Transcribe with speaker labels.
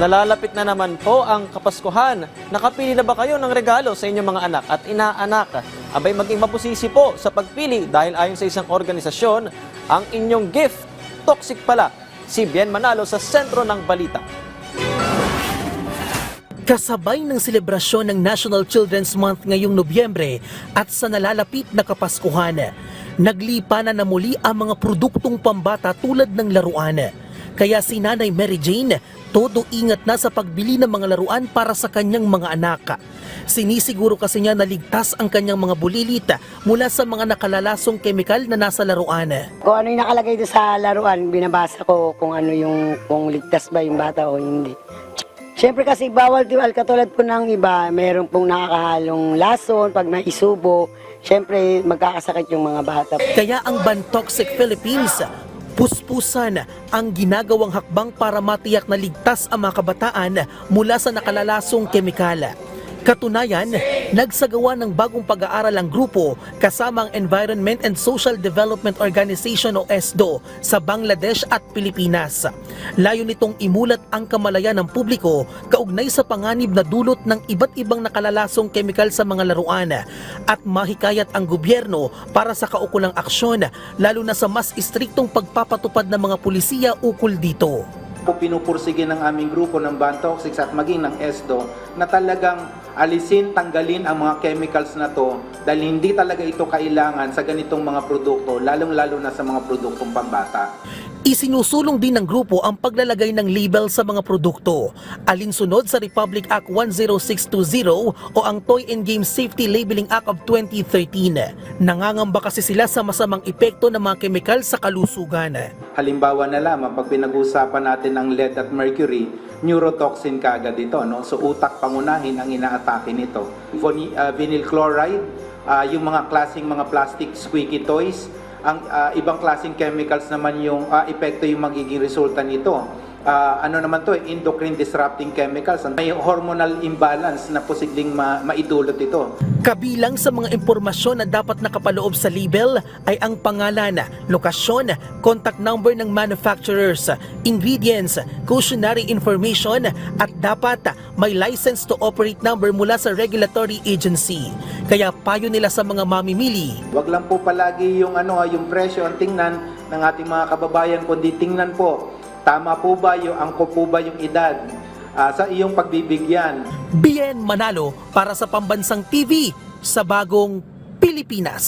Speaker 1: Nalalapit na naman po ang Kapaskuhan. Nakapili na ba kayo ng regalo sa inyong mga anak at inaanak? Abay maging mabusisi po sa pagpili dahil ayon sa isang organisasyon, ang inyong gift, toxic pala. Si Bien Manalo sa sentro ng balita.
Speaker 2: Kasabay ng selebrasyon ng National Children's Month ngayong Nobyembre at sa nalalapit na Kapaskuhan, naglipanan na muli ang mga produktong pambata tulad ng laruan. Kaya si Nanay Mary Jane, todo ingat na sa pagbili ng mga laruan para sa kanyang mga anak. Sinisiguro kasi niya na ligtas ang kanyang mga bulilit mula sa mga nakalalasong kemikal na nasa laruan.
Speaker 3: Kung ano yung nakalagay doon sa laruan, binabasa ko kung kung ligtas ba yung bata o hindi. Siyempre kasi bawal tiwal, katulad po ng iba, mayroon pong nakakahalong lason, pag naisubo, siyempre magkakasakit yung mga bata.
Speaker 2: Kaya ang Ban Toxic Philippines, puspusan ang ginagawang hakbang para matiyak na ligtas ang mga kabataan mula sa nakalalasong kemikal. Katunayan, nagsagawa ng bagong pag-aaral ang grupo kasama ang Environment and Social Development Organization o ESDO sa Bangladesh at Pilipinas. Layo nitong imulat ang kamalayan ng publiko kaugnay sa panganib na dulot ng iba't ibang nakalalasong kemikal sa mga laruan at mahikayat ang gobyerno para sa kaukulang aksyon lalo na sa mas istriktong pagpapatupad ng mga pulisiya ukol dito.
Speaker 4: Pinupursige ng aming grupo ng Ban Toxics at maging ng ESDO na talagang alisin, tanggalin ang mga chemicals na to dahil hindi talaga ito kailangan sa ganitong mga produkto, lalong-lalo na sa mga produktong pambata.
Speaker 2: Isinusulong din ng grupo ang paglalagay ng label sa mga produkto, alinsunod sa Republic Act 10620 o ang Toy and Game Safety Labeling Act of 2013. Nangangamba kasi sila sa masamang epekto ng mga kemikal sa kalusugan.
Speaker 4: Halimbawa na lamang pag pinag-uusapan natin ang lead at mercury, neurotoxin kaagad ito, no? So utak pangunahin ang inaatake nito. Vinyl chloride, yung mga klaseng mga plastic squeaky toys, ang ibang klaseng chemicals naman yung epekto yung magiging resulta nito. Ano naman to, endocrine disrupting chemicals. May hormonal imbalance na posibleng maidulot ito.
Speaker 2: Kabilang sa mga impormasyon na dapat nakapaloob sa label ay ang pangalan, lokasyon, contact number ng manufacturers, ingredients, cautionary information at dapat may license to operate number mula sa regulatory agency. Kaya payo nila sa mga mamimili.
Speaker 4: Wag lang po palagi yung yung presyo ang tingnan ng ating mga kababayan, kundi tingnan po tama po ba yung angko po ba yung edad sa iyong pagbibigyan.
Speaker 2: Bien Manalo para sa Pambansang TV sa Bagong Pilipinas.